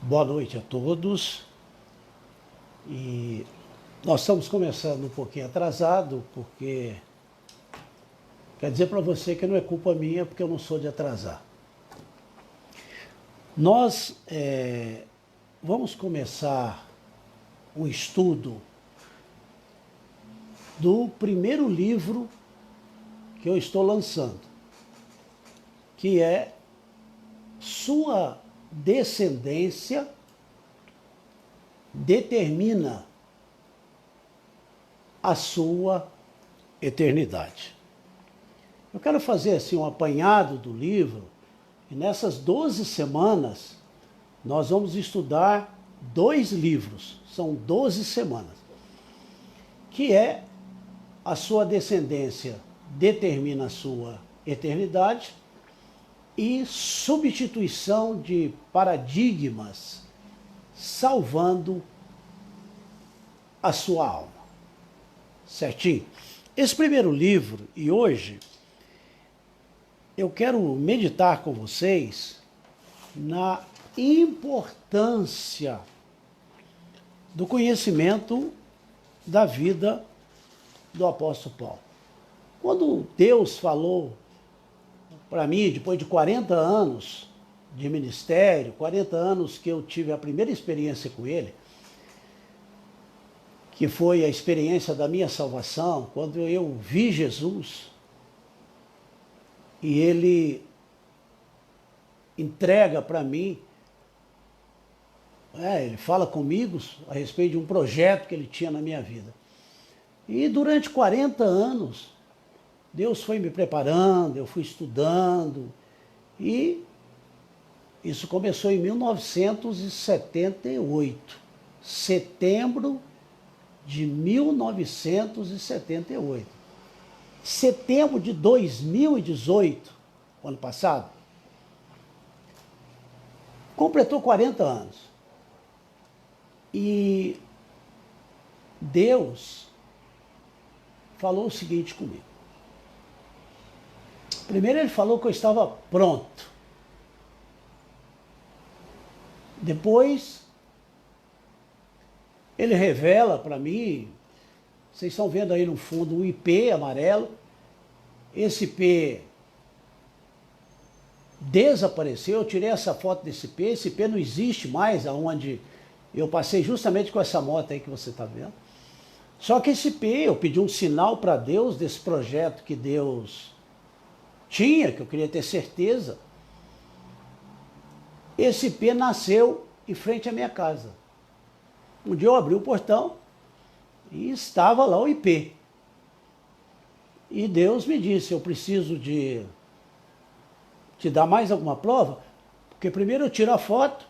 Boa noite a todos. E nós estamos começando um pouquinho atrasado, porque quer dizer para você que não é culpa minha, porque eu não sou de atrasar. Nós vamos começar o estudo do primeiro livro que eu estou lançando, que é Sua Descendência Determina a Sua Eternidade. Eu quero fazer assim um apanhado do livro, e nessas 12 semanas nós vamos estudar 2 livros, são 12 semanas, que é A Sua Descendência Determina a Sua Eternidade e Substituição de Paradigmas, salvando a sua alma. Certinho? Esse primeiro livro, e hoje, eu quero meditar com vocês na importância do conhecimento da vida do apóstolo Paulo. Quando Deus falou para mim, depois de 40 anos de ministério, 40 anos que eu tive a primeira experiência com ele, que foi a experiência da minha salvação, quando eu vi Jesus e ele entrega para mim, ele fala comigo a respeito de um projeto que ele tinha na minha vida. E durante 40 anos, Deus foi me preparando, eu fui estudando, e isso começou em 1978, setembro de 1978. Setembro de 2018, ano passado, completou 40 anos. E Deus falou o seguinte comigo. Primeiro ele falou que eu estava pronto. Depois ele revela para mim, vocês estão vendo aí no fundo um IP amarelo. Esse IP desapareceu, eu tirei essa foto desse IP, esse IP não existe mais, aonde eu passei justamente com essa moto aí que você está vendo. Só que esse IP, eu pedi um sinal para Deus desse projeto que Deus tinha, que eu queria ter certeza. Esse IP nasceu em frente à minha casa. Um dia eu abri o portão e estava lá o IP. E Deus me disse, eu preciso de te dar mais alguma prova, porque primeiro eu tiro a foto,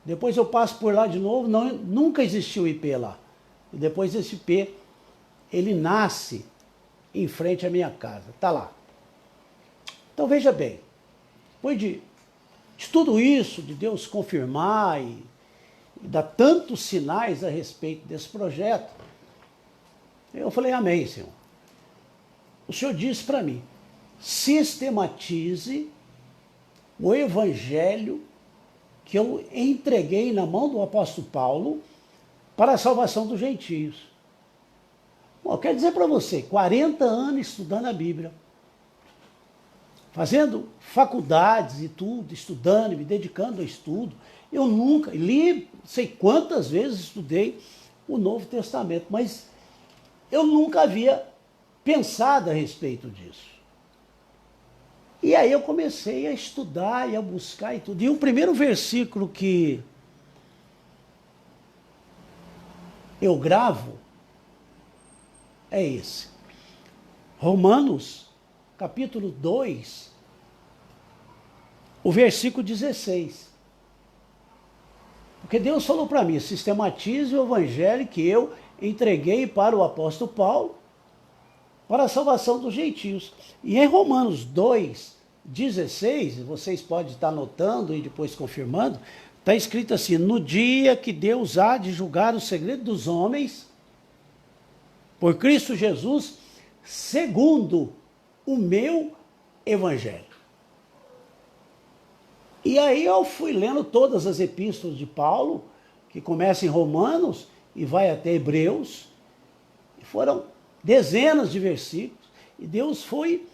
depois eu passo por lá de novo, nunca existiu o IP lá. E depois esse IP, ele nasce em frente à minha casa, está lá. Então veja bem, depois de tudo isso, de Deus confirmar e dar tantos sinais a respeito desse projeto, eu falei, amém, Senhor. O Senhor disse para mim, sistematize o evangelho que eu entreguei na mão do apóstolo Paulo para a salvação dos gentios. Bom, eu quero dizer para você, 40 anos estudando a Bíblia, fazendo faculdades e tudo, estudando, me dedicando ao estudo. Eu nunca li, sei quantas vezes estudei o Novo Testamento, mas eu nunca havia pensado a respeito disso. E aí eu comecei a estudar e a buscar e tudo. E o primeiro versículo que eu gravo é esse. Romanos, capítulo 2, o versículo 16. Porque Deus falou para mim, sistematize o evangelho que eu entreguei para o apóstolo Paulo, para a salvação dos gentios. E em Romanos 2, 16, vocês podem estar anotando e depois confirmando, está escrito assim, no dia que Deus há de julgar o segredo dos homens, por Cristo Jesus, segundo o meu evangelho. E aí eu fui lendo todas as epístolas de Paulo, que começa em Romanos e vai até Hebreus. E foram dezenas de versículos. E Deus foi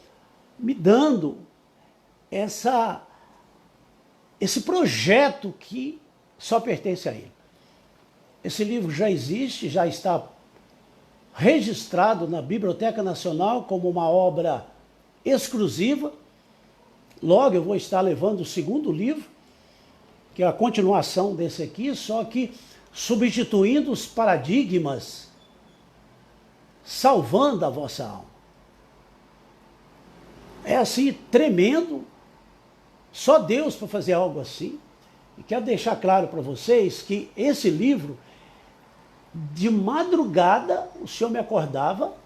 me dando esse projeto que só pertence a Ele. Esse livro já existe, já está registrado na Biblioteca Nacional como uma obra exclusiva. Logo eu vou estar levando o segundo livro, que é a continuação desse aqui, só que substituindo os paradigmas, salvando a vossa alma. É assim, tremendo, só Deus para fazer algo assim. E quero deixar claro para vocês que esse livro, de madrugada, o Senhor me acordava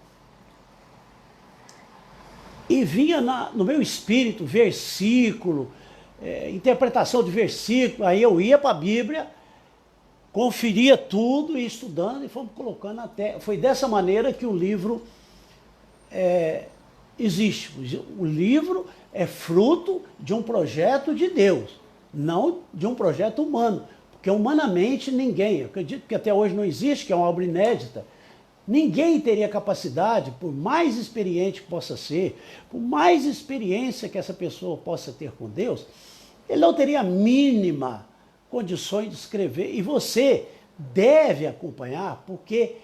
e vinha no meu espírito versículo, interpretação de versículo. Aí eu ia para a Bíblia, conferia tudo e estudando e fomos colocando até. Foi dessa maneira que o livro existe. O livro é fruto de um projeto de Deus, não de um projeto humano. Porque humanamente ninguém, eu acredito que até hoje não existe, que é uma obra inédita, ninguém teria capacidade, por mais experiente que possa ser, por mais experiência que essa pessoa possa ter com Deus, ele não teria a mínima condições de escrever. E você deve acompanhar, porque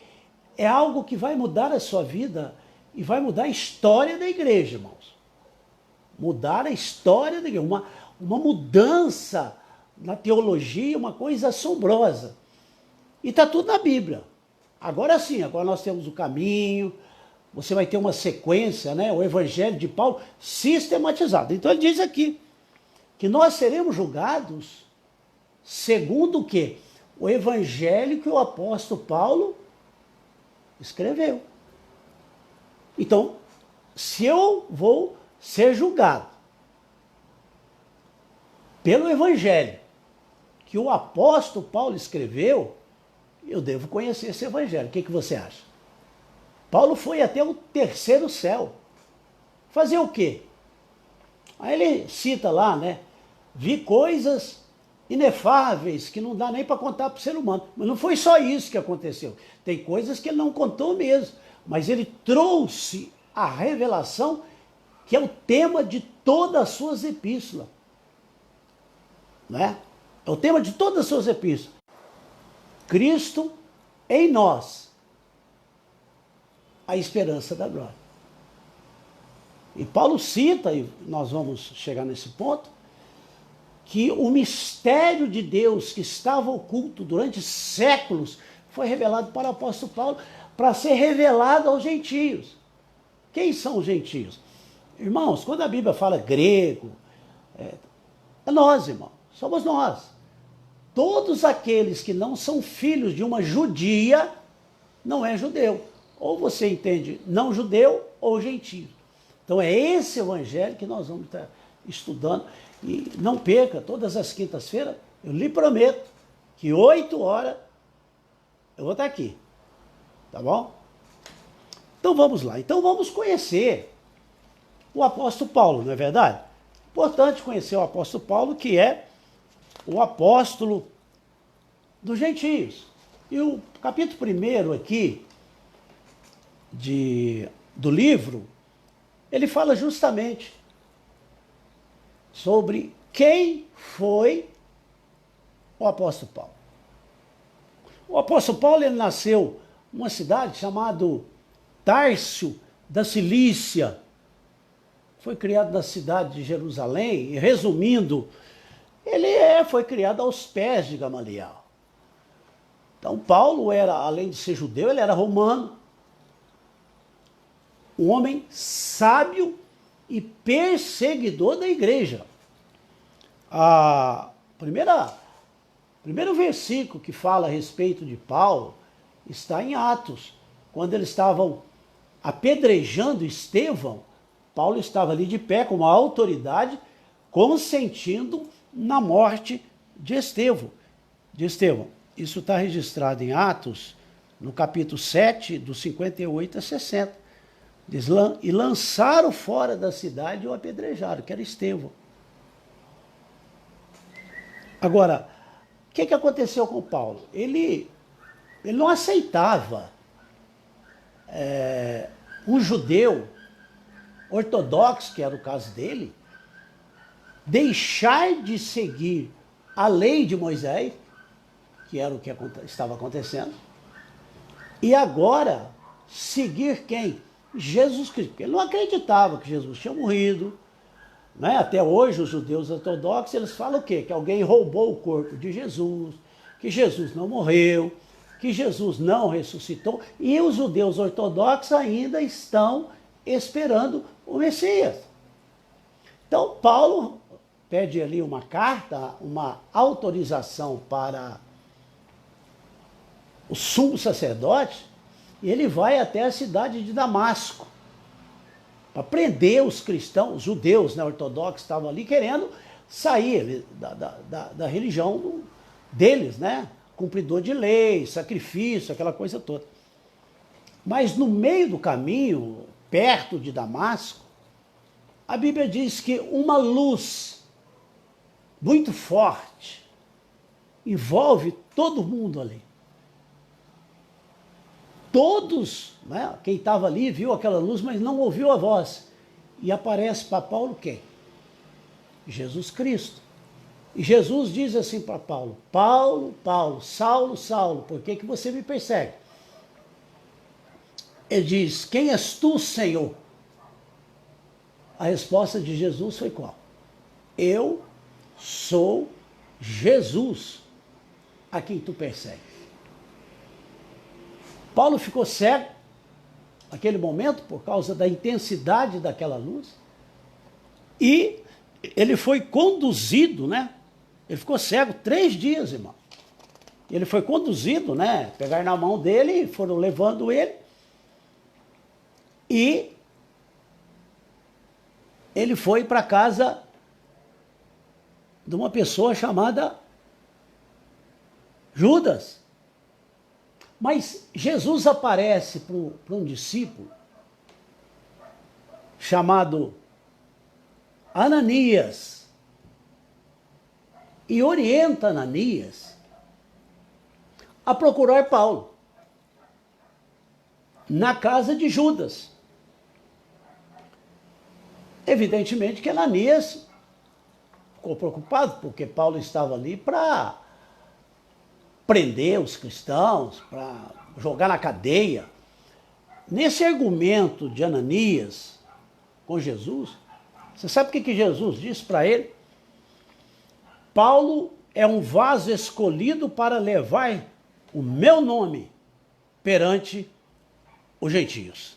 é algo que vai mudar a sua vida e vai mudar a história da igreja, irmãos. Mudar a história da igreja, uma mudança na teologia, uma coisa assombrosa. E está tudo na Bíblia. Agora sim, agora nós temos o caminho, você vai ter uma sequência, né? O Evangelho de Paulo sistematizado. Então ele diz aqui que nós seremos julgados segundo o quê? O Evangelho que o apóstolo Paulo escreveu. Então, se eu vou ser julgado pelo Evangelho que o apóstolo Paulo escreveu, eu devo conhecer esse Evangelho. O que você acha? Paulo foi até o terceiro céu. Fazer o quê? Aí ele cita lá, né? Vi coisas inefáveis que não dá nem para contar para o ser humano. Mas não foi só isso que aconteceu. Tem coisas que ele não contou mesmo. Mas ele trouxe a revelação que é o tema de todas as suas epístolas. Não é? É o tema de todas as suas epístolas. Cristo em nós, a esperança da glória. E Paulo cita, e nós vamos chegar nesse ponto, que o mistério de Deus que estava oculto durante séculos foi revelado para o apóstolo Paulo para ser revelado aos gentios. Quem são os gentios? Irmãos, quando a Bíblia fala grego, é nós, irmãos, somos nós. Todos aqueles que não são filhos de uma judia, não é judeu. Ou você entende não judeu ou gentio. Então é esse evangelho que nós vamos estar estudando. E não perca, todas as quintas-feiras, eu lhe prometo que 8 horas eu vou estar aqui. Tá bom? Então vamos lá. Então vamos conhecer o apóstolo Paulo, não é verdade? Importante conhecer o apóstolo Paulo, que é o apóstolo dos gentios. E o capítulo 1 aqui do livro, ele fala justamente sobre quem foi o apóstolo Paulo. O apóstolo Paulo, ele nasceu numa cidade chamada Tárcio da Cilícia. Foi criado na cidade de Jerusalém, e resumindo, ele foi criado aos pés de Gamaliel. Então Paulo era, além de ser judeu, ele era romano. Um homem sábio e perseguidor da igreja. Primeiro versículo que fala a respeito de Paulo está em Atos. Quando eles estavam apedrejando Estevão, Paulo estava ali de pé com uma autoridade, consentindo na morte de Estevão. Isso está registrado em Atos, no capítulo 7, do 58 a 60. E lançaram fora da cidade e o apedrejaram, que era Estevão. Agora, o que aconteceu com Paulo? Ele não aceitava um judeu ortodoxo, que era o caso dele, deixar de seguir a lei de Moisés, que era o que estava acontecendo, e agora seguir quem? Jesus Cristo. Porque ele não acreditava que Jesus tinha morrido, né? Até hoje os judeus ortodoxos, eles falam o quê? Que alguém roubou o corpo de Jesus, que Jesus não morreu, que Jesus não ressuscitou, e os judeus ortodoxos ainda estão esperando o Messias. Então Paulo pede ali uma carta, uma autorização para o sumo sacerdote, e ele vai até a cidade de Damasco para prender os cristãos, os judeus, né, ortodoxos, estavam ali querendo sair da religião deles, né? Cumpridor de lei, sacrifício, aquela coisa toda. Mas no meio do caminho, perto de Damasco, a Bíblia diz que uma luz muito forte envolve todo mundo ali. Todos, né, quem estava ali viu aquela luz, mas não ouviu a voz. E aparece para Paulo quem? Jesus Cristo. E Jesus diz assim para Paulo: Paulo, Paulo, Saulo, Saulo, por que você me persegue? Ele diz: quem és tu, Senhor? A resposta de Jesus foi qual? Eu sou Jesus, a quem tu persegues. Paulo ficou cego naquele momento por causa da intensidade daquela luz, e ele foi conduzido, né? Ele ficou cego 3 dias, irmão. Ele foi conduzido, né? Pegaram na mão dele, foram levando ele, e ele foi para a casa de uma pessoa chamada Judas. Mas Jesus aparece para um discípulo chamado Ananias e orienta Ananias a procurar Paulo na casa de Judas. Evidentemente que Ananias ficou preocupado, porque Paulo estava ali para prender os cristãos, para jogar na cadeia. Nesse argumento de Ananias com Jesus, você sabe o que Jesus disse para ele? Paulo é um vaso escolhido para levar o meu nome perante os gentios.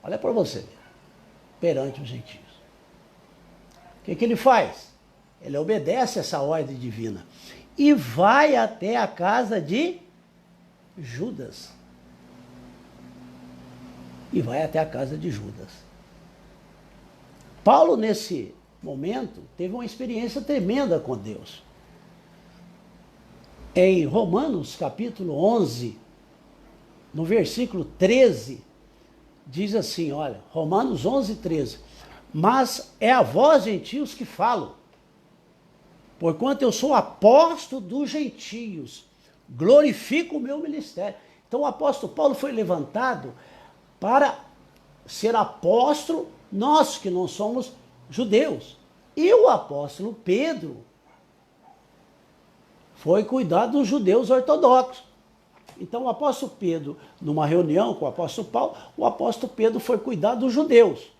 Olha para você, perante os gentios. O que ele faz? Ele obedece essa ordem divina e vai até a casa de Judas. E vai até a casa de Judas. Paulo, nesse momento, teve uma experiência tremenda com Deus. Em Romanos, capítulo 11, no versículo 13, diz assim, olha, Romanos 11, 13. Mas é a vós, gentios, que falo, porquanto eu sou apóstolo dos gentios, glorifico o meu ministério. Então o apóstolo Paulo foi levantado para ser apóstolo, nós que não somos judeus. E o apóstolo Pedro foi cuidar dos judeus ortodoxos. Então o apóstolo Pedro, numa reunião com o apóstolo Paulo, o apóstolo Pedro foi cuidar dos judeus.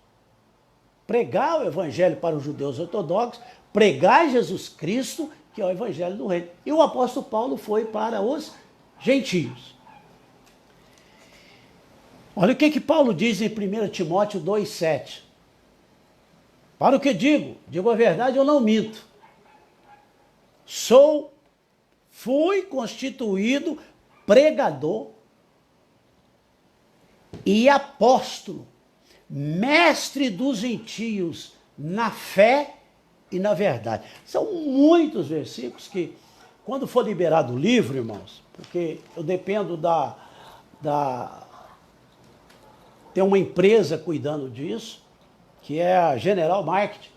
Pregar o evangelho para os judeus ortodoxos, pregar Jesus Cristo, que é o evangelho do reino. E o apóstolo Paulo foi para os gentios. Olha o que Paulo diz em 1 Timóteo 2,7. Para o que digo a verdade, eu não minto. Fui constituído pregador e apóstolo, mestre dos gentios na fé e na verdade. São muitos versículos que, quando for liberado o livro, irmãos, porque eu dependo tem uma empresa cuidando disso, que é a General Marketing,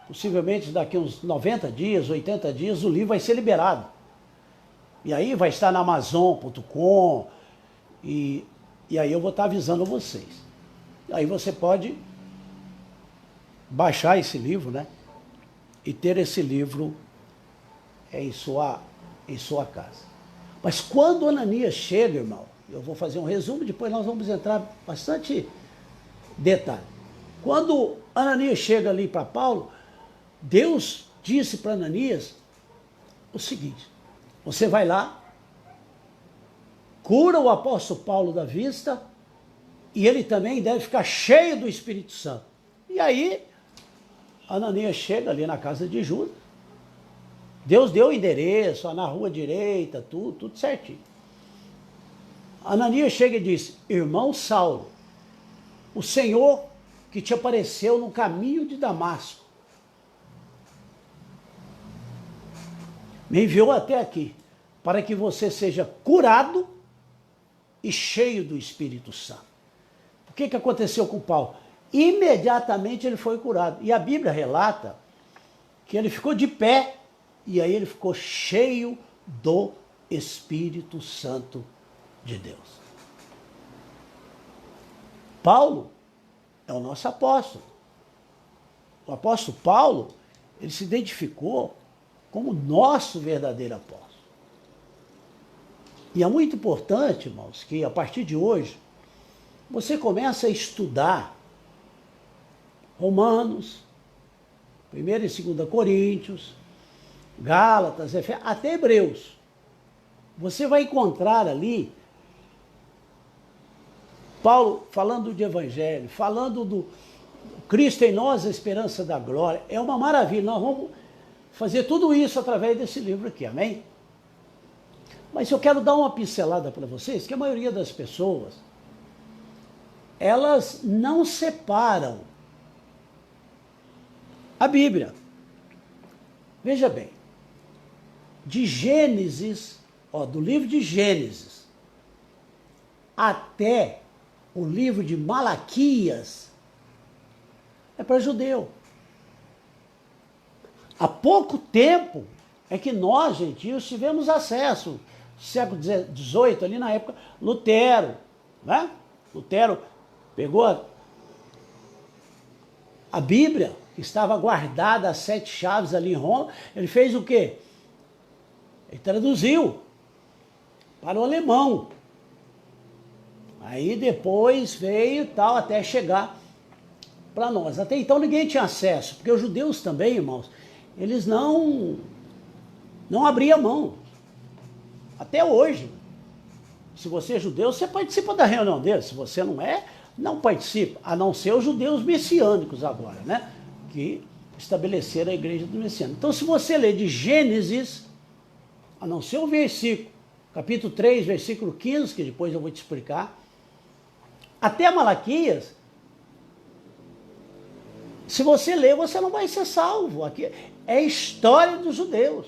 possivelmente daqui uns 90 dias, 80 dias, o livro vai ser liberado. E aí vai estar na Amazon.com e aí eu vou estar avisando vocês. Aí você pode baixar esse livro, né? E ter esse livro em sua casa. Mas quando Ananias chega, irmão, eu vou fazer um resumo, depois nós vamos entrar bastante detalhe. Quando Ananias chega ali para Paulo, Deus disse para Ananias o seguinte: você vai lá, cura o apóstolo Paulo da vista, e ele também deve ficar cheio do Espírito Santo. E aí, Ananias chega ali na casa de Judas. Deus deu o endereço, na rua direita, tudo certinho. Ananias chega e diz: irmão Saulo, o Senhor que te apareceu no caminho de Damasco me enviou até aqui para que você seja curado e cheio do Espírito Santo. O que aconteceu com Paulo? Imediatamente ele foi curado. E a Bíblia relata que ele ficou de pé e aí ele ficou cheio do Espírito Santo de Deus. Paulo é o nosso apóstolo. O apóstolo Paulo, ele se identificou como nosso verdadeiro apóstolo. E é muito importante, irmãos, que a partir de hoje, você comece a estudar Romanos, 1 e 2 Coríntios, Gálatas, Efésios, até Hebreus. Você vai encontrar ali Paulo falando de evangelho, falando do Cristo em nós, a esperança da glória. É uma maravilha. Nós vamos fazer tudo isso através desse livro aqui, amém? Mas eu quero dar uma pincelada para vocês, que a maioria das pessoas, elas não separam a Bíblia. Veja bem, de Gênesis, do livro de Gênesis até o livro de Malaquias, é para judeu. Há pouco tempo é que nós, gentios, tivemos acesso, século XVIII, ali na época, Lutero, né? Lutero pegou a Bíblia, que estava guardada as 7 chaves ali em Roma, ele fez o quê? Ele traduziu para o alemão. Aí depois veio e tal, até chegar para nós. Até então ninguém tinha acesso, porque os judeus também, irmãos, eles não abriam mão. Até hoje. Se você é judeu, você participa da reunião deles. Se você não é, não participa. A não ser os judeus messiânicos agora, né? Que estabeleceram a igreja do Messiano. Então, se você ler de Gênesis, a não ser o versículo, capítulo 3, versículo 15, que depois eu vou te explicar, até Malaquias, se você ler, você não vai ser salvo. Aqui é a história dos judeus.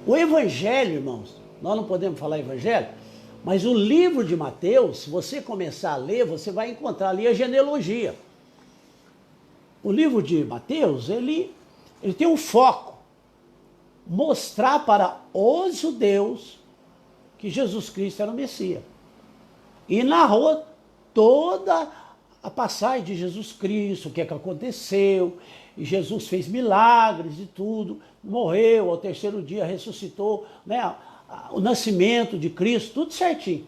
O Evangelho, irmãos, nós não podemos falar Evangelho, mas o livro de Mateus, se você começar a ler, você vai encontrar ali a genealogia. O livro de Mateus, ele tem um foco, mostrar para os judeus que Jesus Cristo era o Messias. E narrou toda a passagem de Jesus Cristo, o que aconteceu, e Jesus fez milagres e tudo, morreu, ao 3º dia ressuscitou, né, o nascimento de Cristo, tudo certinho.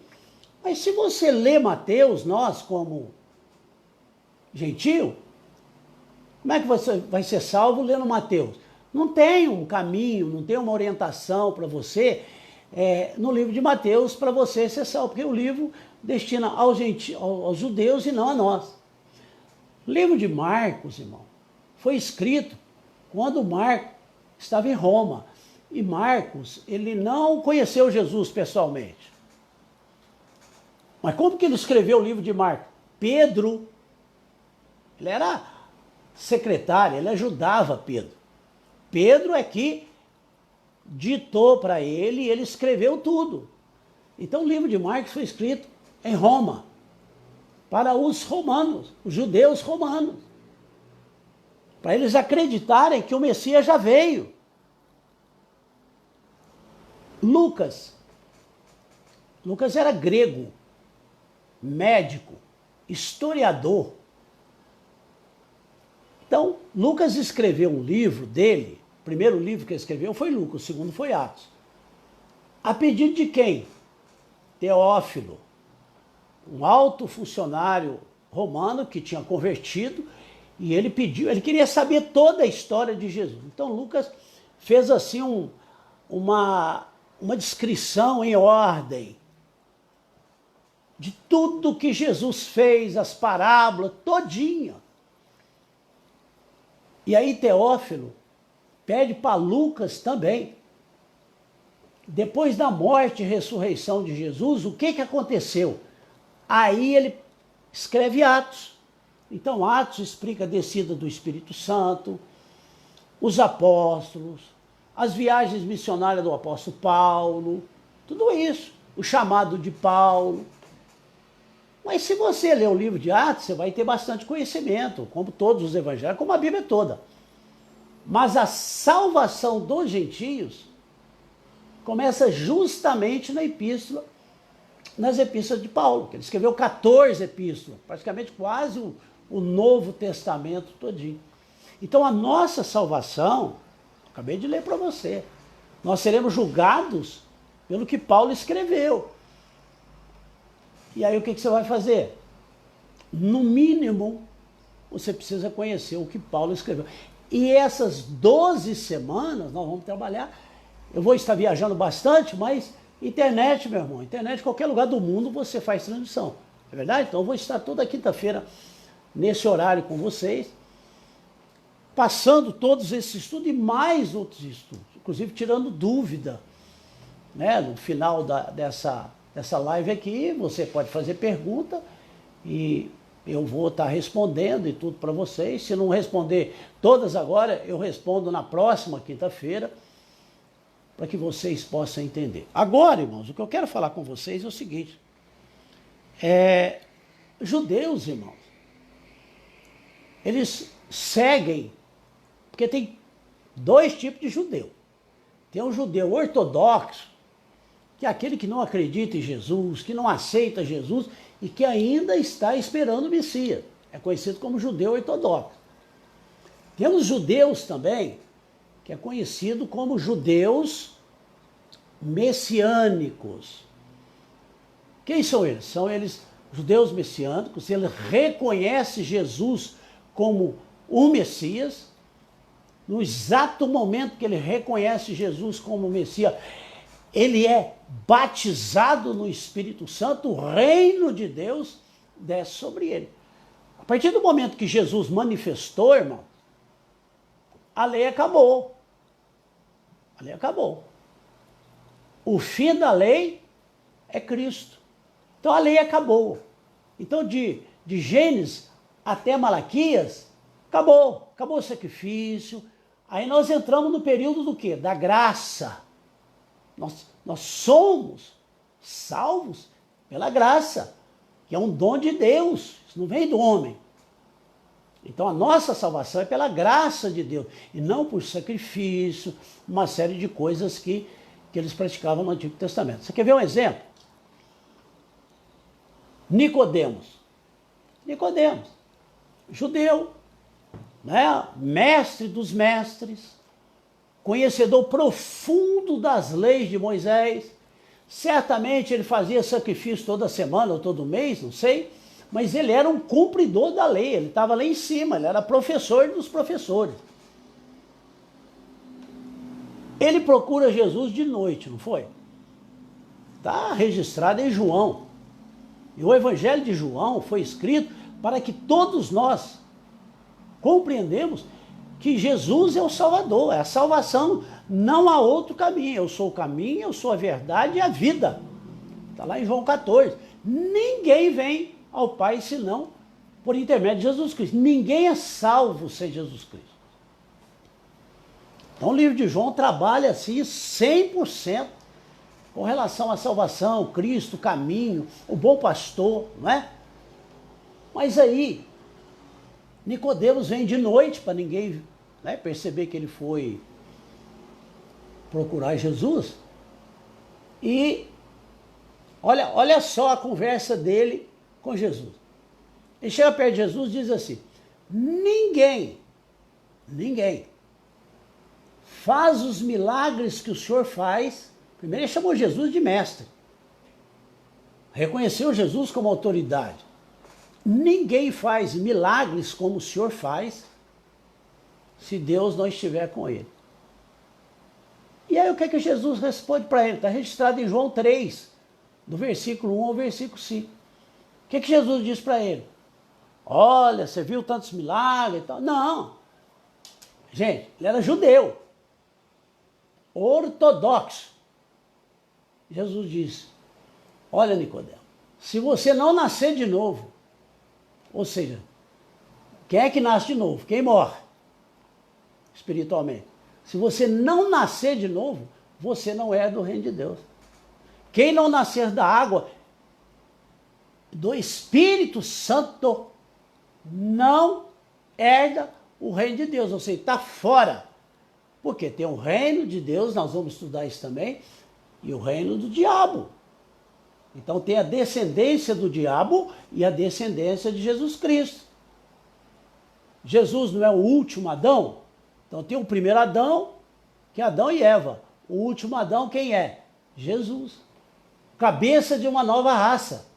Mas se você lê Mateus, nós como gentio, como é que você vai ser salvo lendo Mateus? Não tem um caminho, não tem uma orientação para você no livro de Mateus para você ser salvo, porque o livro destina aos judeus e não a nós. O livro de Marcos, irmão, foi escrito quando Marcos estava em Roma. E Marcos, ele não conheceu Jesus pessoalmente. Mas como que ele escreveu o livro de Marcos? Pedro, ele era secretário, ele ajudava Pedro. Pedro é que ditou para ele e ele escreveu tudo. Então o livro de Marcos foi escrito em Roma, para os romanos, os judeus romanos. para eles acreditarem que o Messias já veio. Lucas era grego, médico, historiador. Então, Lucas escreveu um livro dele, o primeiro livro que ele escreveu foi Lucas, o segundo foi Atos. A pedido de quem? Teófilo, um alto funcionário romano que tinha convertido, e ele queria saber toda a história de Jesus. Então Lucas fez assim uma descrição em ordem de tudo que Jesus fez, as parábolas, todinha. E aí Teófilo pede para Lucas também, depois da morte e ressurreição de Jesus, o que aconteceu? Aí ele escreve Atos. Então Atos explica a descida do Espírito Santo, os apóstolos, as viagens missionárias do apóstolo Paulo, tudo isso, o chamado de Paulo. Mas se você ler o livro de Atos, você vai ter bastante conhecimento, como todos os evangelhos, como a Bíblia toda. Mas a salvação dos gentios começa justamente nas epístolas de Paulo, que ele escreveu 14 epístolas, praticamente quase o Novo Testamento todinho. Então a nossa salvação, acabei de ler para você, nós seremos julgados pelo que Paulo escreveu. E aí o que você vai fazer? No mínimo, você precisa conhecer o que Paulo escreveu. E essas 12 semanas nós vamos trabalhar. Eu vou estar viajando bastante, mas internet, meu irmão, internet, qualquer lugar do mundo você faz transmissão. É verdade? Então eu vou estar toda quinta-feira nesse horário com vocês, passando todos esses estudos e mais outros estudos, inclusive tirando dúvida, né? No final dessa live aqui, você pode fazer pergunta e eu vou estar respondendo e tudo para vocês. Se não responder todas agora, eu respondo na próxima quinta-feira, para que vocês possam entender. Agora, irmãos, o que eu quero falar com vocês é o seguinte. Judeus, irmãos, eles seguem, porque tem dois tipos de judeu. Tem um judeu ortodoxo, que é aquele que não acredita em Jesus, que não aceita Jesus e que ainda está esperando o Messias. É conhecido como judeu ortodoxo. Temos judeus também, que é conhecido como judeus messiânicos. Quem são eles? São eles judeus messiânicos, eles reconhecem Jesus como o Messias. No exato momento que ele reconhece Jesus como o Messias, ele é batizado no Espírito Santo, o reino de Deus desce sobre ele. A partir do momento que Jesus manifestou, irmão, a lei acabou. A lei acabou. O fim da lei é Cristo. Então a lei acabou. Então de Gênesis até Malaquias, acabou. Acabou o sacrifício. Aí nós entramos no período do quê? Da graça. Nós somos salvos pela graça, que é um dom de Deus. Isso não vem do homem. Então a nossa salvação é pela graça de Deus, e não por sacrifício, uma série de coisas que eles praticavam no Antigo Testamento. Você quer ver um exemplo? Nicodemos, judeu, né? Mestre dos mestres, conhecedor profundo das leis de Moisés. Certamente ele fazia sacrifício toda semana ou todo mês, não sei, mas ele era um cumpridor da lei, ele estava lá em cima, ele era professor dos professores. Ele procura Jesus de noite, não foi? Está registrado em João. E o Evangelho de João foi escrito para que todos nós compreendemos que Jesus é o Salvador, é a salvação, não há outro caminho. Eu sou o caminho, eu sou a verdade e a vida. Está lá em João 14. Ninguém vem ao Pai senão por intermédio de Jesus Cristo. Ninguém é salvo sem Jesus Cristo. Então o livro de João trabalha assim 100% com relação à salvação, Cristo, o caminho, o bom pastor, não é? Mas aí, Nicodemos vem de noite para ninguém, né, perceber que ele foi procurar Jesus. E olha só a conversa dele com Jesus. Ele chega perto de Jesus e diz assim: ninguém faz os milagres que o Senhor faz. Primeiro ele chamou Jesus de mestre. Reconheceu Jesus como autoridade. Ninguém faz milagres como o Senhor faz se Deus não estiver com ele. E aí o que é que Jesus responde para ele? Está registrado em João 3, do versículo 1 ao versículo 5. O que é que Jesus diz para ele? Olha, você viu tantos milagres e tal? Não. Gente, ele era judeu, ortodoxo. Jesus disse: olha, Nicodemo, se você não nascer de novo, ou seja, quem é que nasce de novo? Quem morre espiritualmente. Se você não nascer de novo, você não é do reino de Deus. Quem não nascer da água, do Espírito Santo, não herda o reino de Deus, ou seja, está fora. Porque tem o reino de Deus, nós vamos estudar isso também, e o reino do diabo. Então tem a descendência do diabo e a descendência de Jesus Cristo. Jesus não é o último Adão? Então tem o primeiro Adão, que é Adão e Eva. O último Adão quem é? Jesus. Cabeça de uma nova raça.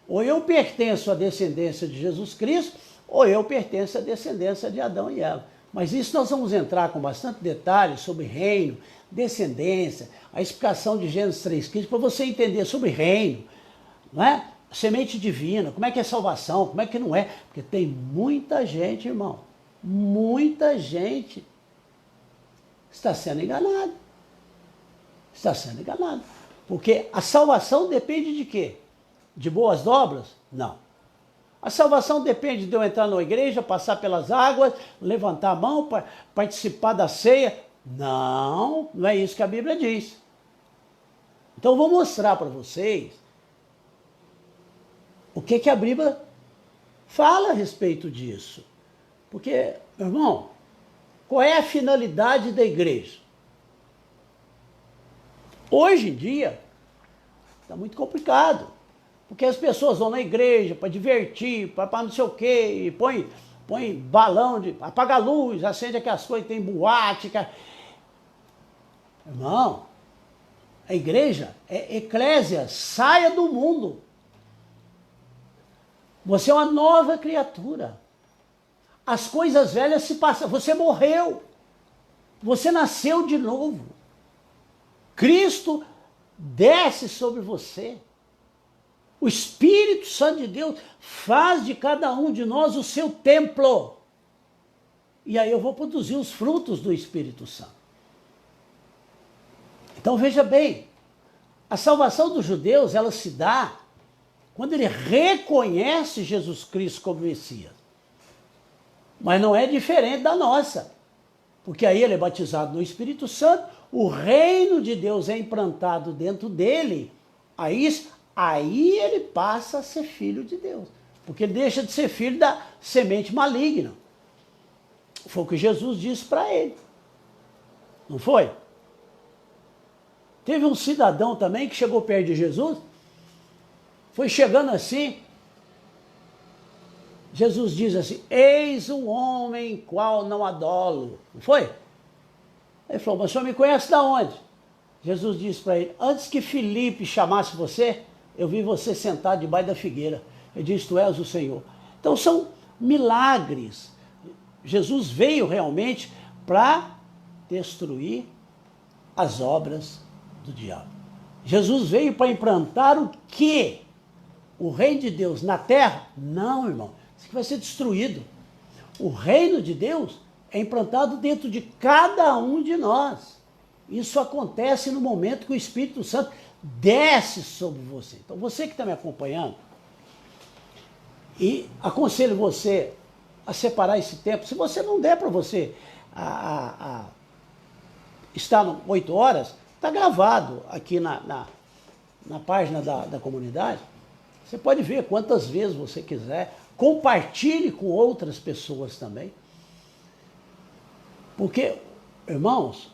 Ou eu pertenço à descendência de Jesus Cristo, ou eu pertenço à descendência de Adão e Eva. Mas isso nós vamos entrar com bastante detalhe sobre reino, descendência, a explicação de Gênesis 3,15, para você entender sobre reino, não é? Semente divina, como é que é salvação, como é que não é. Porque tem muita gente, irmão, muita gente está sendo enganada. Está sendo enganada. Porque a salvação depende de quê? De boas obras? Não. A salvação depende de eu entrar na igreja, passar pelas águas, levantar a mão, participar da ceia. Não, não é isso que a Bíblia diz. Então eu vou mostrar para vocês o que a Bíblia fala a respeito disso. Porque, meu irmão, qual é a finalidade da igreja? Hoje em dia, está muito complicado. Porque as pessoas vão na igreja para divertir, para não sei o quê, e põe balão, apaga a luz, acende aquelas coisas, tem boate. Irmão, a igreja é eclésia, saia do mundo. Você é uma nova criatura. As coisas velhas se passam, você morreu. Você nasceu de novo. Cristo desce sobre você. O Espírito Santo de Deus faz de cada um de nós o seu templo. E aí eu vou produzir os frutos do Espírito Santo. Então veja bem, a salvação dos judeus, ela se dá quando ele reconhece Jesus Cristo como Messias. Mas não é diferente da nossa. Porque aí ele é batizado no Espírito Santo, o reino de Deus é implantado dentro dele, aí ele passa a ser filho de Deus. Porque ele deixa de ser filho da semente maligna. Foi o que Jesus disse para ele. Não foi? Teve um cidadão também que chegou perto de Jesus, foi chegando assim, Jesus diz assim: eis um homem qual não adolo. Não foi? Ele falou: mas o senhor me conhece de onde? Jesus disse para ele: antes que Filipe chamasse você, eu vi você sentado debaixo da figueira. Ele disse: tu és o Senhor. Então são milagres. Jesus veio realmente para destruir as obras do diabo. Jesus veio para implantar o quê? O reino de Deus na terra? Não, irmão. Isso aqui vai ser destruído. O reino de Deus é implantado dentro de cada um de nós. Isso acontece no momento que o Espírito Santo desce sobre você. Então você que está me acompanhando, e aconselho você a separar esse tempo. Se você não der para você estar no 8 horas, está gravado aqui na página da comunidade. Você pode ver quantas vezes você quiser, compartilhe com outras pessoas também. Porque, irmãos,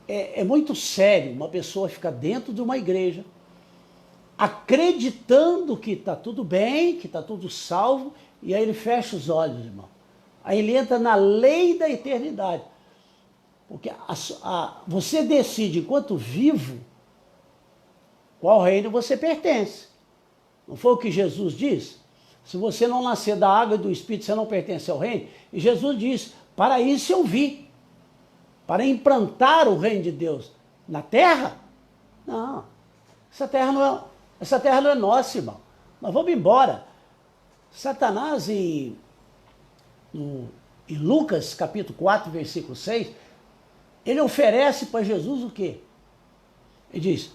é muito sério uma pessoa ficar dentro de uma igreja, acreditando que está tudo bem, que está tudo salvo, e aí ele fecha os olhos, irmão. Aí ele entra na lei da eternidade. Porque você decide, enquanto vivo, qual reino você pertence. Não foi o que Jesus disse? Se você não nascer da água e do Espírito, você não pertence ao reino. E Jesus disse, para isso eu vim. Para implantar o reino de Deus na terra? Não. Essa terra não é nossa, irmão. Nós vamos embora. Satanás, em Lucas, capítulo 4, versículo 6, ele oferece para Jesus o quê? Ele diz,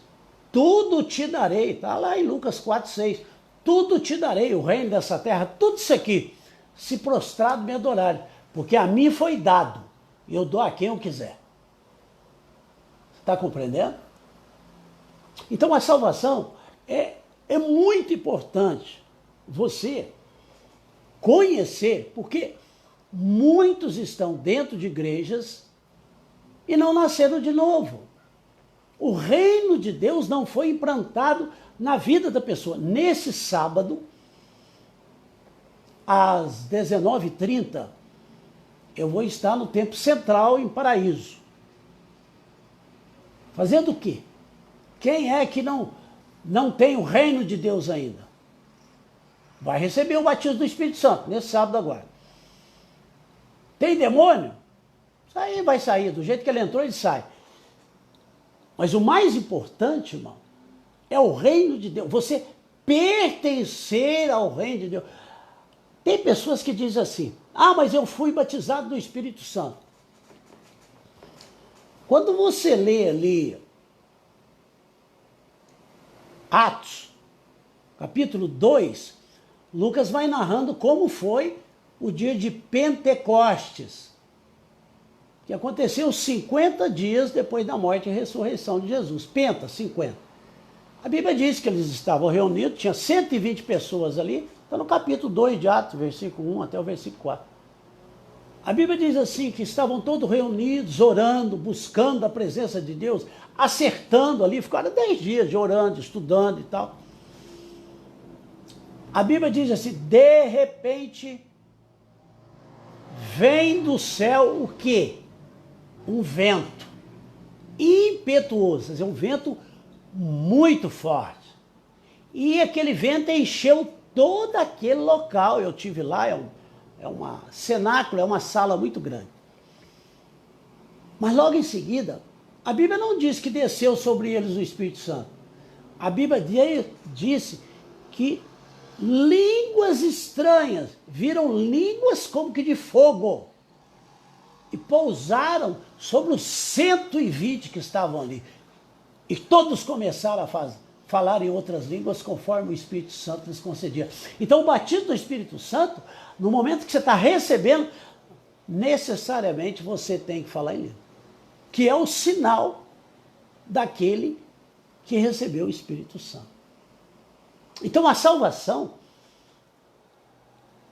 tudo te darei. Está lá em Lucas 4, 6. Tudo te darei, o reino dessa terra, tudo isso aqui, se prostrado me adorarem. Porque a mim foi dado, e eu dou a quem eu quiser. Está compreendendo? Então a salvação é muito importante você conhecer, porque muitos estão dentro de igrejas e não nasceram de novo. O reino de Deus não foi implantado na vida da pessoa. Nesse sábado, às 19h30, eu vou estar no Templo Central, em Paraíso. Fazendo o quê? Quem é que não tem o reino de Deus ainda? Vai receber o batismo do Espírito Santo, nesse sábado agora. Tem demônio? Isso aí vai sair, do jeito que ele entrou, ele sai. Mas o mais importante, irmão, é o reino de Deus. Você pertencer ao reino de Deus. Tem pessoas que dizem assim, mas eu fui batizado no Espírito Santo. Quando você lê ali Atos, capítulo 2, Lucas vai narrando como foi o dia de Pentecostes, que aconteceu 50 dias depois da morte e ressurreição de Jesus. 50. A Bíblia diz que eles estavam reunidos, tinha 120 pessoas ali, está no capítulo 2 de Atos, versículo 1 até o versículo 4. A Bíblia diz assim, que estavam todos reunidos, orando, buscando a presença de Deus, acertando ali, ficaram 10 dias de orando, estudando e tal. A Bíblia diz assim, de repente, vem do céu o quê? Um vento impetuoso, quer dizer, um vento muito forte. E aquele vento encheu todo aquele local. Eu tive lá, é uma cenáculo, é uma sala muito grande. Mas logo em seguida, a Bíblia não diz que desceu sobre eles o Espírito Santo. A Bíblia disse que línguas estranhas, viram línguas como que de fogo, e pousaram sobre os 120 que estavam ali. E todos começaram a falar em outras línguas conforme o Espírito Santo lhes concedia. Então o batismo do Espírito Santo, no momento que você está recebendo, necessariamente você tem que falar em língua, que é o sinal daquele que recebeu o Espírito Santo. Então a salvação,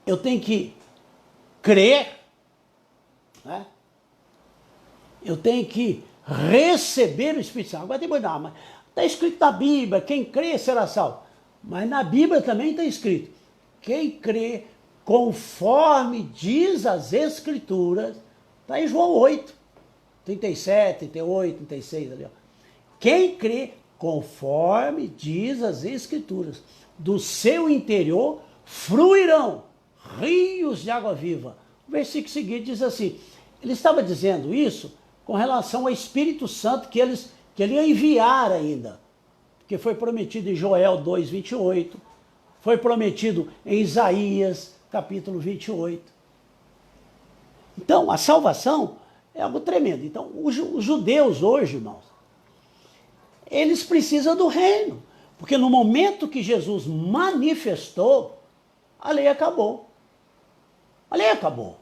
eu tenho que crer, né? Eu tenho que receber o Espírito Santo. Agora tem que mas está escrito na Bíblia, quem crê será salvo. Mas na Bíblia também está escrito, quem crê conforme diz as Escrituras, está em João 8, 37, 38, 36 ali, ó. Quem crê conforme diz as Escrituras, do seu interior fluirão rios de água viva. O versículo seguinte diz assim, ele estava dizendo isso com relação ao Espírito Santo que ele ia enviar ainda, que foi prometido em Joel 2, 28, foi prometido em Isaías, capítulo 28. Então, a salvação é algo tremendo. Então, os judeus hoje, irmãos, eles precisam do reino, porque no momento que Jesus manifestou, a lei acabou. A lei acabou.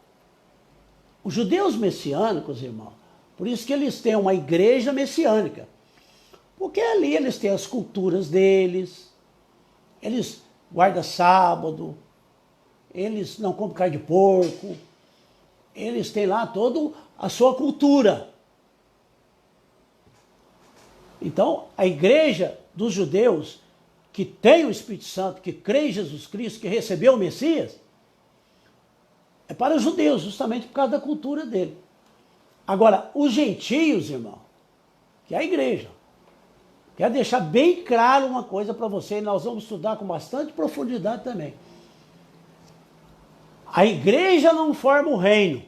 Os judeus messiânicos, irmãos, por isso que eles têm uma igreja messiânica, porque ali eles têm as culturas deles, eles guardam sábado, eles não comem carne de porco, eles têm lá toda a sua cultura. Então, a igreja dos judeus, que tem o Espírito Santo, que crê em Jesus Cristo, que recebeu o Messias, é para os judeus, justamente por causa da cultura dele. Agora, os gentios, irmão, que é a igreja, quero deixar bem claro uma coisa para você, e nós vamos estudar com bastante profundidade também. A igreja não forma o reino.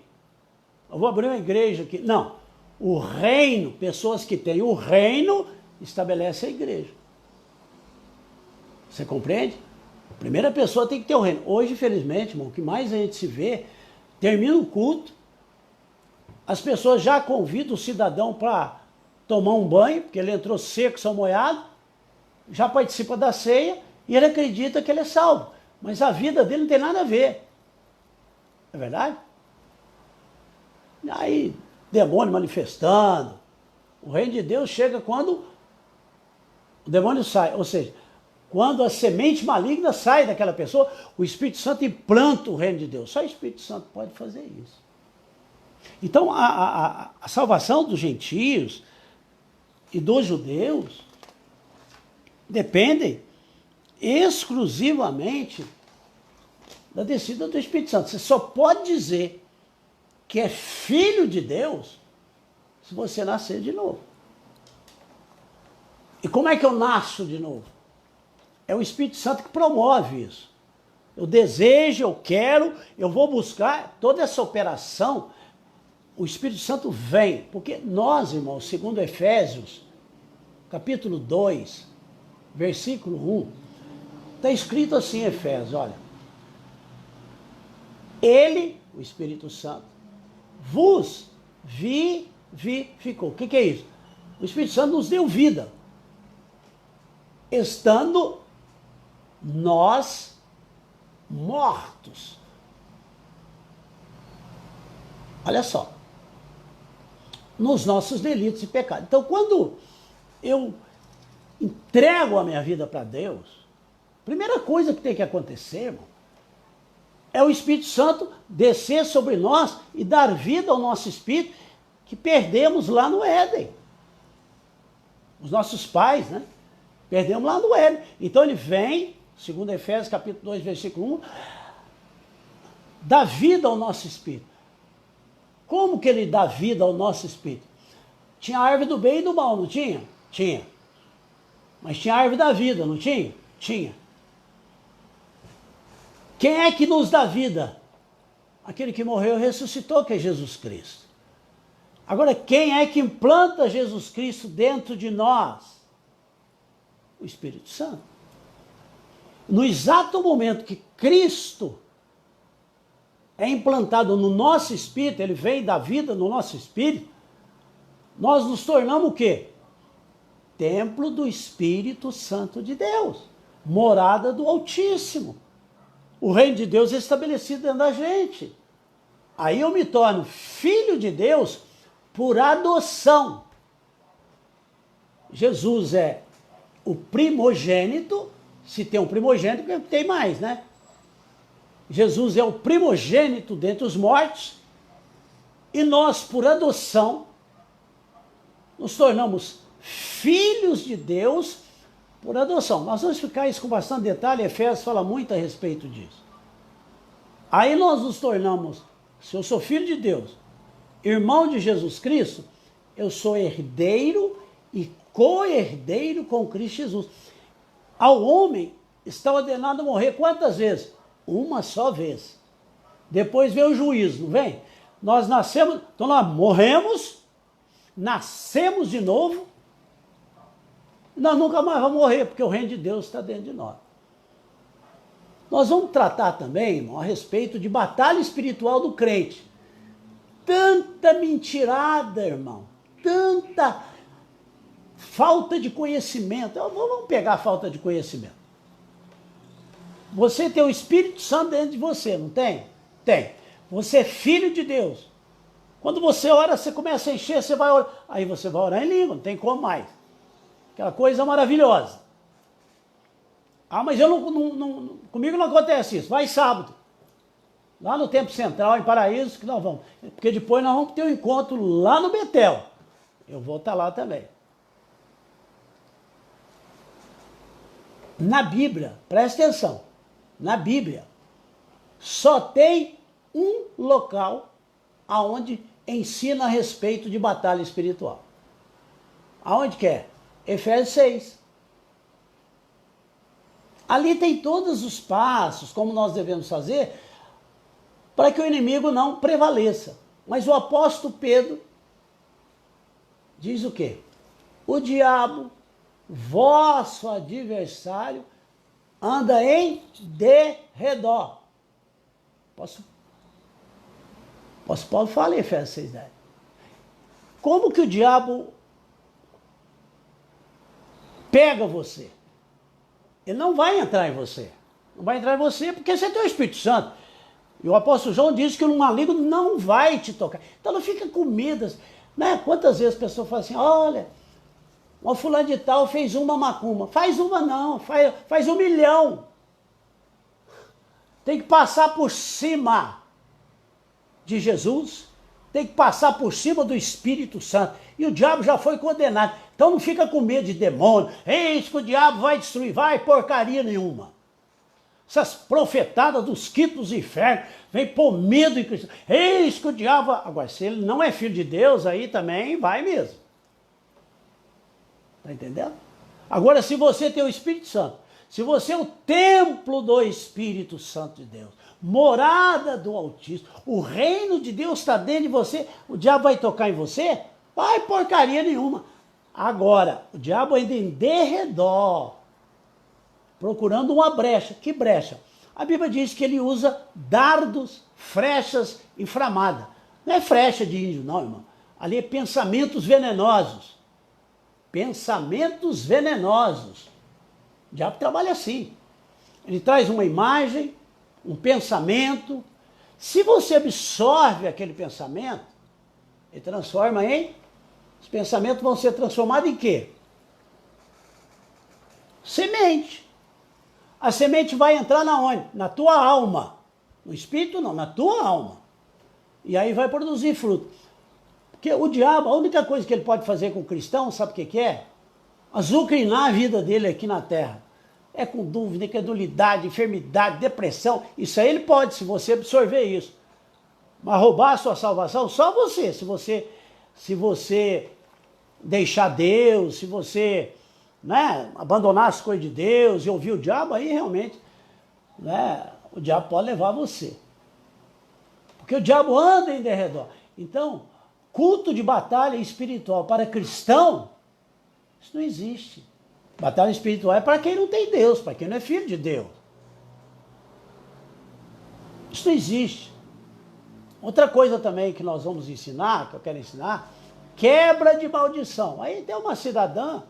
Eu vou abrir uma igreja aqui. Não. O reino, pessoas que têm o reino, estabelece a igreja. Você compreende? A primeira pessoa tem que ter o reino. Hoje, infelizmente, irmão, o que mais a gente se vê, termina o culto, as pessoas já convidam o cidadão para tomar um banho, porque ele entrou seco, salmoiado, já participa da ceia e ele acredita que ele é salvo. Mas a vida dele não tem nada a ver. É verdade? Aí, demônio manifestando. O reino de Deus chega quando o demônio sai. Ou seja, quando a semente maligna sai daquela pessoa, o Espírito Santo implanta o reino de Deus. Só o Espírito Santo pode fazer isso. Então, a salvação dos gentios e dos judeus dependem exclusivamente da descida do Espírito Santo. Você só pode dizer que é filho de Deus se você nascer de novo. E como é que eu nasço de novo? É o Espírito Santo que promove isso. Eu desejo, eu quero, eu vou buscar toda essa operação. O Espírito Santo vem, porque nós, irmãos, segundo Efésios, capítulo 2, versículo 1, está escrito assim em Efésios, olha. Ele, o Espírito Santo, vos vivificou. O que é isso? O Espírito Santo nos deu vida. Estando nós mortos. Olha só. Nos nossos delitos e pecados. Então, quando eu entrego a minha vida para Deus, a primeira coisa que tem que acontecer, irmão, é o Espírito Santo descer sobre nós e dar vida ao nosso espírito que perdemos lá no Éden. Os nossos pais, né? Perdemos lá no Éden. Então ele vem, segundo Efésios capítulo 2, versículo 1, dá vida ao nosso espírito. Como que ele dá vida ao nosso espírito? Tinha a árvore do bem e do mal, não tinha? Tinha. Mas tinha a árvore da vida, não tinha? Tinha. Quem é que nos dá vida? Aquele que morreu e ressuscitou, que é Jesus Cristo. Agora, quem é que implanta Jesus Cristo dentro de nós? O Espírito Santo. No exato momento que Cristo é implantado no nosso espírito, ele vem da vida no nosso espírito, nós nos tornamos o quê? Templo do Espírito Santo de Deus, morada do Altíssimo. O reino de Deus é estabelecido dentro da gente. Aí eu me torno filho de Deus por adoção. Jesus é o primogênito, se tem um primogênito, porque tem mais, né? Jesus é o primogênito dentre os mortos, e nós, por adoção, nos tornamos filhos de Deus por adoção. Nós vamos explicar isso com bastante detalhe, Efésios fala muito a respeito disso. Aí nós nos tornamos, se eu sou filho de Deus, irmão de Jesus Cristo, eu sou herdeiro e co-herdeiro com Cristo Jesus. Ao homem está ordenado a morrer quantas vezes? Uma só vez. Depois vem o juízo, não vem? Nós nascemos, então nós morremos, nascemos de novo, nós nunca mais vamos morrer, porque o reino de Deus está dentro de nós. Nós vamos tratar também, irmão, a respeito de batalha espiritual do crente. Tanta mentirada, irmão, tanta falta de conhecimento. Vamos pegar a falta de conhecimento. Você tem o Espírito Santo dentro de você, não tem? Tem. Você é filho de Deus. Quando você ora, você começa a encher, você vai orar. Aí você vai orar em língua, não tem como mais. Aquela coisa maravilhosa. Ah, mas comigo não acontece isso. Vai sábado. Lá no Templo Central, em Paraíso, que nós vamos. Porque depois nós vamos ter um encontro lá no Betel. Eu vou estar lá também. Na Bíblia, presta atenção, na Bíblia, só tem um local aonde ensina a respeito de batalha espiritual. Aonde que é? Efésios 6. Ali tem todos os passos, como nós devemos fazer, para que o inimigo não prevaleça. Mas o apóstolo Pedro diz o quê? O diabo, vosso adversário, anda em derredor. Paulo fala em Efésios 6,10. Como que o diabo pega você? Ele não vai entrar em você. Não vai entrar em você porque você tem o Espírito Santo. E o apóstolo João diz que o maligno não vai te tocar. Então não fica com medo. Né? Quantas vezes a pessoa fala assim, olha, o fulano de tal fez uma macumba. Faz uma não, faz 1 milhão. Tem que passar por cima de Jesus, tem que passar por cima do Espírito Santo. E o diabo já foi condenado. Então não fica com medo de demônio. Eis que o diabo vai destruir. Vai porcaria nenhuma. Essas profetadas dos quintos dos infernos vêm pôr medo em Cristo. Eis que o diabo... Agora, se ele não é filho de Deus, aí também vai mesmo. Está entendendo? Agora, se você tem o Espírito Santo, se você é o templo do Espírito Santo de Deus, morada do Altíssimo, o reino de Deus está dentro de você, o diabo vai tocar em você? Vai porcaria nenhuma. Agora, o diabo ainda em derredor, procurando uma brecha. Que brecha? A Bíblia diz que ele usa dardos, flechas inflamadas. Não é flecha de índio, não, irmão. Ali é pensamentos venenosos. Pensamentos venenosos. O diabo trabalha assim. Ele traz uma imagem, um pensamento. Se você absorve aquele pensamento, ele transforma em... Os pensamentos vão ser transformados em quê? Semente. A semente vai entrar na onde? Na tua alma. No espírito não, na tua alma. E aí vai produzir fruto. Porque o diabo, a única coisa que ele pode fazer com o cristão, sabe o que é? Azucrinar a vida dele aqui na terra. É com dúvida, incredulidade, enfermidade, depressão. Isso aí ele pode, se você absorver isso. Mas roubar a sua salvação, só você. Se você deixar Deus, se você, né, abandonar as coisas de Deus e ouvir o diabo, aí realmente, né, o diabo pode levar você. Porque o diabo anda em derredor. Então, culto de batalha espiritual para cristão, isso não existe. Batalha espiritual é para quem não tem Deus, para quem não é filho de Deus. Isso não existe. Outra coisa também que nós vamos ensinar, que eu quero ensinar, quebra de maldição. Aí tem uma cidadã,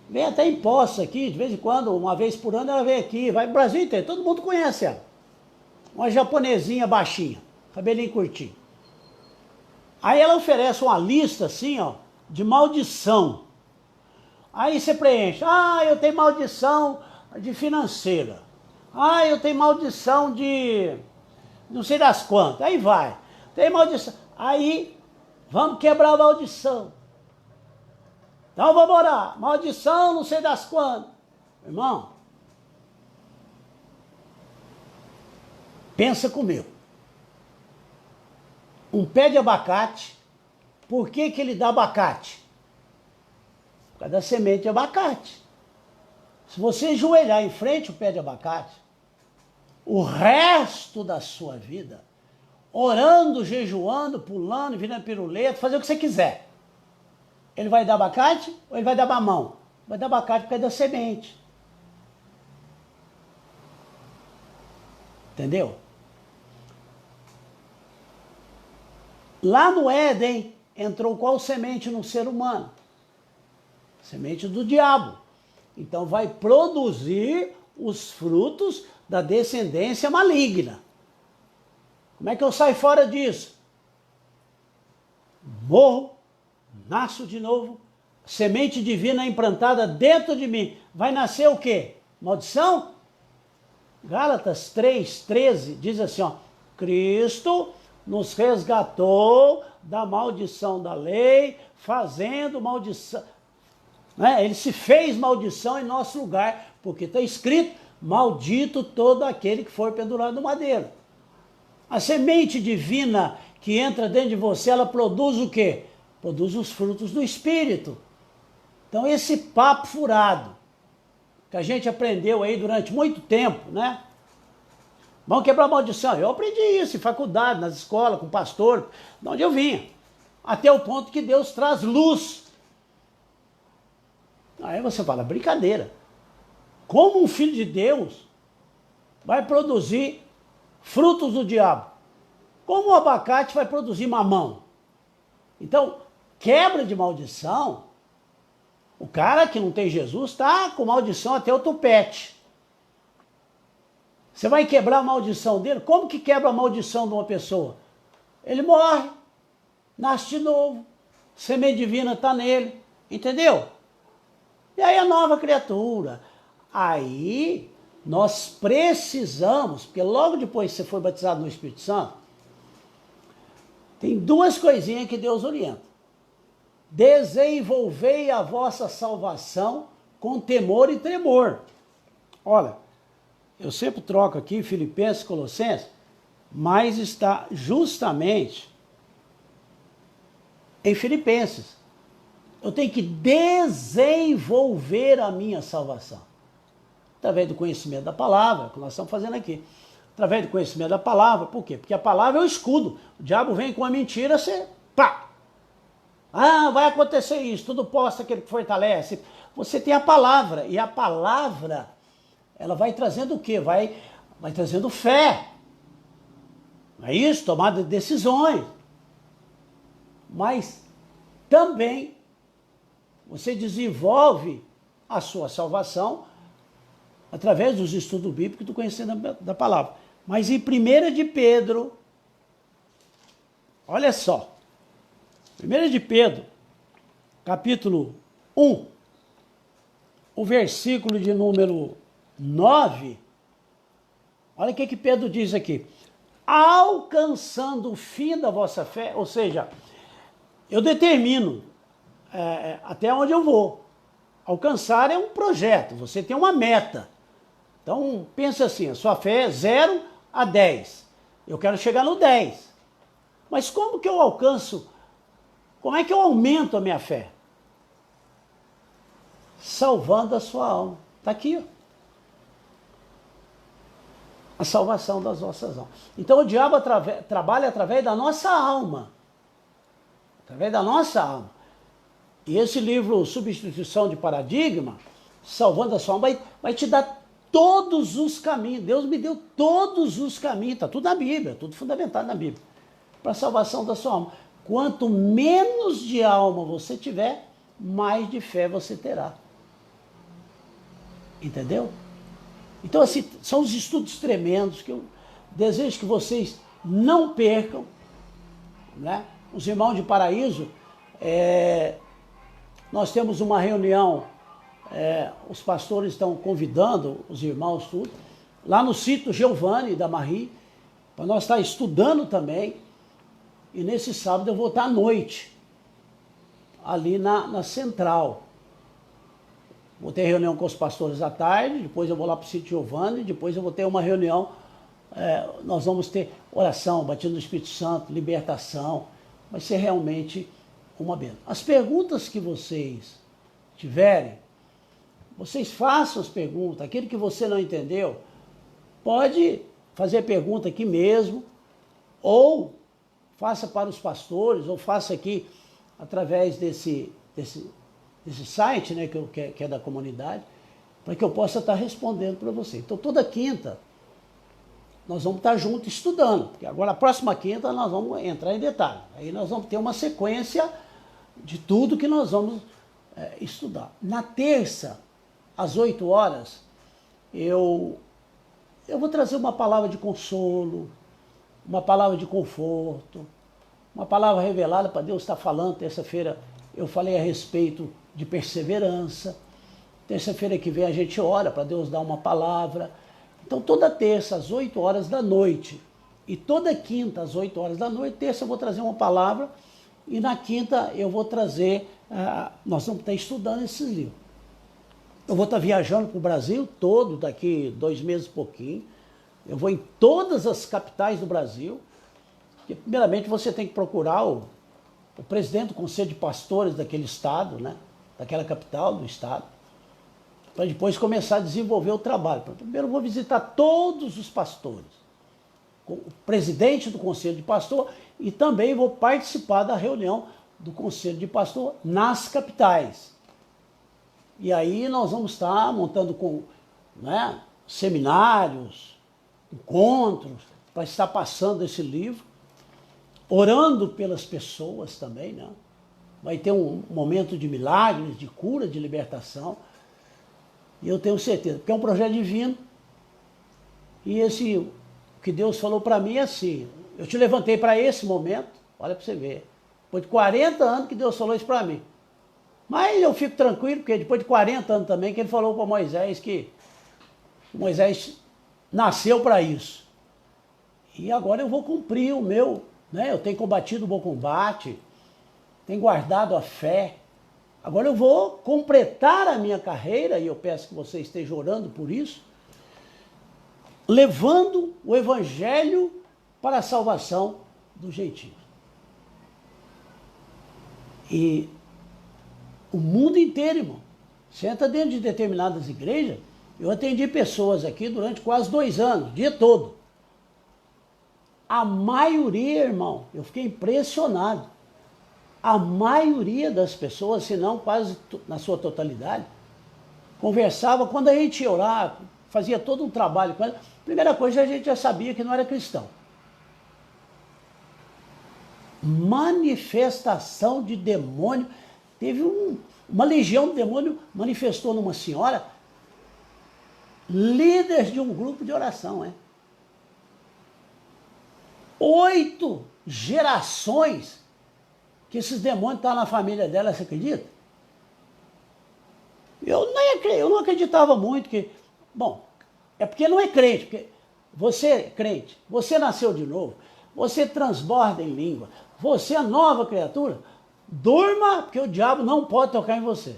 vem até em Poços aqui, de vez em quando, uma vez por ano ela vem aqui, vai pro Brasil inteiro, todo mundo conhece ela. Uma japonesinha baixinha, cabelinho curtinho. Aí ela oferece uma lista assim, ó, de maldição. Aí você preenche, eu tenho maldição de financeira. Eu tenho maldição de não sei das quantas. Aí vai. Tem maldição. Aí, vamos quebrar a maldição. Então vamos orar. Maldição não sei das quantas. Irmão, pensa comigo. Um pé de abacate, por que ele dá abacate? Por causa da semente de abacate. Se você ajoelhar em frente ao pé de abacate, o resto da sua vida, orando, jejuando, pulando, virando piruleta, fazer o que você quiser, ele vai dar abacate ou ele vai dar mamão? Vai dar abacate por causa da semente. Entendeu? Lá no Éden, entrou qual semente no ser humano? Semente do diabo. Então vai produzir os frutos da descendência maligna. Como é que eu saio fora disso? Morro, nasço de novo, semente divina implantada dentro de mim. Vai nascer o quê? Maldição? Gálatas 3:13 diz assim, ó, Cristo nos resgatou da maldição da lei, fazendo maldição, né? Ele se fez maldição em nosso lugar, porque está escrito, maldito todo aquele que for pendurado no madeiro. A semente divina que entra dentro de você, ela produz o quê? Produz os frutos do Espírito. Então esse papo furado, que a gente aprendeu aí durante muito tempo, né? Vamos quebrar a maldição. Eu aprendi isso em faculdade, nas escolas, com pastor, de onde eu vinha. Até o ponto que Deus traz luz. Aí você fala, brincadeira. Como um filho de Deus vai produzir frutos do diabo? Como o abacate vai produzir mamão? Então, quebra de maldição, o cara que não tem Jesus está com maldição até o tupete. Você vai quebrar a maldição dele? Como que quebra a maldição de uma pessoa? Ele morre, nasce de novo, semente divina está nele, entendeu? E aí a nova criatura. Aí nós precisamos, porque logo depois que você foi batizado no Espírito Santo, tem duas coisinhas que Deus orienta. Desenvolvei a vossa salvação com temor e tremor. Olha, eu sempre troco aqui Filipenses e Colossenses, mas está justamente em Filipenses. Eu tenho que desenvolver a minha salvação. Através do conhecimento da palavra, que nós estamos fazendo aqui. Através do conhecimento da palavra, por quê? Porque a palavra é o escudo. O diabo vem com a mentira, você pá! Ah, vai acontecer isso, tudo posta aquele que fortalece. Você tem a palavra, e a palavra, ela vai trazendo o quê? Vai trazendo fé. Não é isso? Tomada de decisões. Mas também você desenvolve a sua salvação através dos estudos bíblicos e do conhecimento da palavra. Mas em 1 de Pedro, olha só, 1 de Pedro, capítulo 1, o versículo de número 9, olha o que Pedro diz aqui. Alcançando o fim da vossa fé, ou seja, eu determino até onde eu vou. Alcançar é um projeto, você tem uma meta. Então, pensa assim, a sua fé é 0 a 10. Eu quero chegar no 10. Mas como que eu alcanço? Como é que eu aumento a minha fé? Salvando a sua alma. Está aqui, ó. A salvação das nossas almas. Então, o diabo trabalha através da nossa alma. Através da nossa alma. E esse livro, Substituição de Paradigma, Salvando a Sua Alma, vai te dar todos os caminhos. Deus me deu todos os caminhos. Está tudo na Bíblia, tudo fundamentado na Bíblia. Para a salvação da sua alma. Quanto menos de alma você tiver, mais de fé você terá. Entendeu? Então, assim, são os estudos tremendos que eu desejo que vocês não percam, né? Os irmãos de Paraíso, nós temos uma reunião, os pastores estão convidando os irmãos tudo, lá no sítio Giovanni da Marie, para nós estar estudando também, e nesse sábado eu vou estar à noite, ali na central. Vou ter reunião com os pastores à tarde, depois eu vou lá para o sítio Giovanni, depois eu vou ter uma reunião, nós vamos ter oração, batismo do Espírito Santo, libertação, vai ser realmente uma bênção. As perguntas que vocês tiverem, vocês façam as perguntas, aquele que você não entendeu, pode fazer pergunta aqui mesmo, ou faça para os pastores, ou faça aqui através desse site, né, que é da comunidade, para que eu possa estar respondendo para você. Então, toda quinta, nós vamos estar juntos estudando, porque agora a próxima quinta nós vamos entrar em detalhe. Aí nós vamos ter uma sequência de tudo que nós vamos estudar. Na terça, às 8 horas, eu vou trazer uma palavra de consolo, uma palavra de conforto, uma palavra revelada para Deus estar falando. Terça-feira eu falei a respeito de perseverança. Terça-feira que vem a gente ora para Deus dar uma palavra. Então, toda terça, às 8 horas da noite, e toda quinta, às 8 horas da noite, terça eu vou trazer uma palavra, e na quinta eu vou trazer, nós vamos estar estudando esses livros. Eu vou estar viajando para o Brasil todo, daqui 2 meses e pouquinho. Eu vou em todas as capitais do Brasil. E, primeiramente, você tem que procurar o presidente do Conselho de Pastores daquele estado, né? Daquela capital do estado, para depois começar a desenvolver o trabalho. Primeiro eu vou visitar todos os pastores, o presidente do Conselho de Pastor, e também vou participar da reunião do Conselho de Pastor nas capitais. E aí nós vamos estar montando seminários, encontros, para estar passando esse livro, orando pelas pessoas também, né? Vai ter um momento de milagres, de cura, de libertação. E eu tenho certeza, porque é um projeto divino. E o que Deus falou para mim é assim, eu te levantei para esse momento, olha para você ver, depois de 40 anos que Deus falou isso para mim. Mas eu fico tranquilo, porque depois de 40 anos também que ele falou para Moisés que Moisés nasceu para isso. E agora eu vou cumprir o meu, né? Eu tenho combatido o bom combate, tenho guardado a fé. Agora eu vou completar a minha carreira, e eu peço que você esteja orando por isso, levando o evangelho para a salvação dos gentios. E o mundo inteiro, irmão. Você entra dentro de determinadas igrejas, eu atendi pessoas aqui durante quase 2 anos, o dia todo. A maioria, irmão, eu fiquei impressionado. A maioria das pessoas, se não quase na sua totalidade, conversava, quando a gente ia orar, fazia todo um trabalho com ela, primeira coisa, a gente já sabia que não era cristão. Manifestação de demônio. Teve uma legião de demônio manifestou numa senhora, líder de um grupo de oração, 8 gerações que esses demônios estavam na família dela, você acredita? Eu não acreditava muito que... Bom, é porque não é crente, porque você é crente, você nasceu de novo, você transborda em língua, você é nova criatura, durma, porque o diabo não pode tocar em você.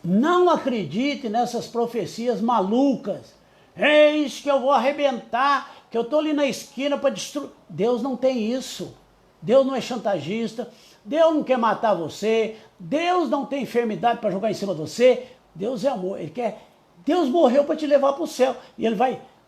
Não acredite nessas profecias malucas. Eis que eu vou arrebentar, que eu estou ali na esquina para destruir. Deus não tem isso. Deus não é chantagista. Deus não quer matar você. Deus não tem enfermidade para jogar em cima de você. Deus é amor. Deus morreu para te levar para o céu. E ele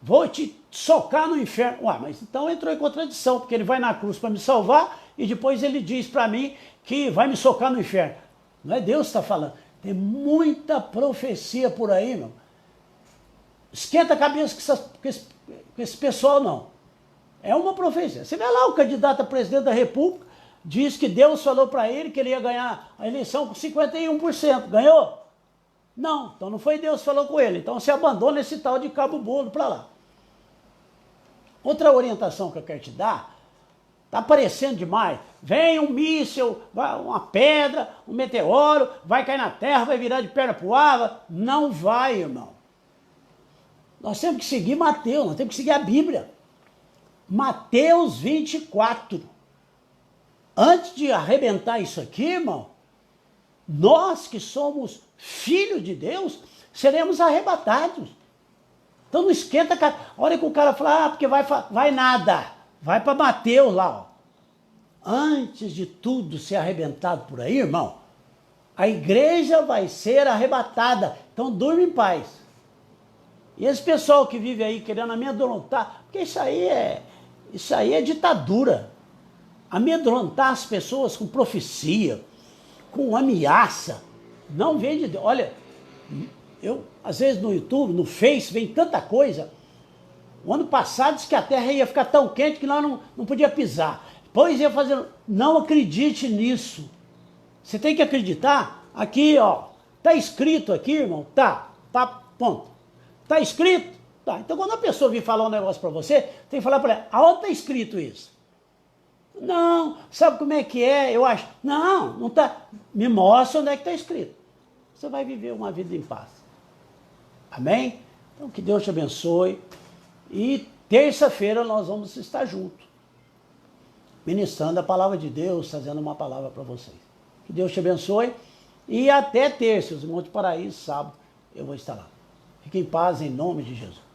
vou te socar no inferno. Ué, mas então entrou em contradição, porque ele vai na cruz para me salvar e depois ele diz para mim que vai me socar no inferno. Não é Deus que está falando. Tem muita profecia por aí, meu. Esquenta a cabeça com esse pessoal, não. É uma profecia. Você vê lá, o candidato a presidente da República diz que Deus falou para ele que ele ia ganhar a eleição com 51%. Ganhou? Não, então não foi Deus que falou com ele. Então você abandona esse tal de cabo bolo para lá. Outra orientação que eu quero te dar, está aparecendo demais. Vem um míssil, uma pedra, um meteoro, vai cair na terra, vai virar de perna para o ar. Não vai, irmão. Nós temos que seguir Mateus, nós temos que seguir a Bíblia. Mateus 24. Antes de arrebentar isso aqui, irmão, nós que somos filhos de Deus, seremos arrebatados. Então não esquenta, cara. A hora que o cara fala, porque vai nada. Vai para Mateus lá, ó. Antes de tudo ser arrebentado por aí, irmão, a igreja vai ser arrebatada. Então durma em paz. E esse pessoal que vive aí querendo amedrontar, porque isso aí é ditadura. Amedrontar as pessoas com profecia, com ameaça, não vem de Deus. Olha, eu, às vezes no YouTube, no Face, vem tanta coisa. O ano passado disse que a terra ia ficar tão quente que nós não podia pisar. Depois ia fazer... Não acredite nisso. Você tem que acreditar. Aqui, ó, tá escrito aqui, irmão? Tá, ponto. Tá escrito? Tá. Então quando a pessoa vir falar um negócio para você, tem que falar para ela, aonde tá escrito isso? Não, sabe como é que é? Eu acho. Não tá. Me mostra onde é que tá escrito. Você vai viver uma vida em paz. Amém? Então, que Deus te abençoe. E terça-feira nós vamos estar juntos, ministrando a palavra de Deus, trazendo uma palavra para vocês. Que Deus te abençoe. E até terça, os irmãos de Paraíso, sábado, eu vou estar lá. Fique em paz, em nome de Jesus.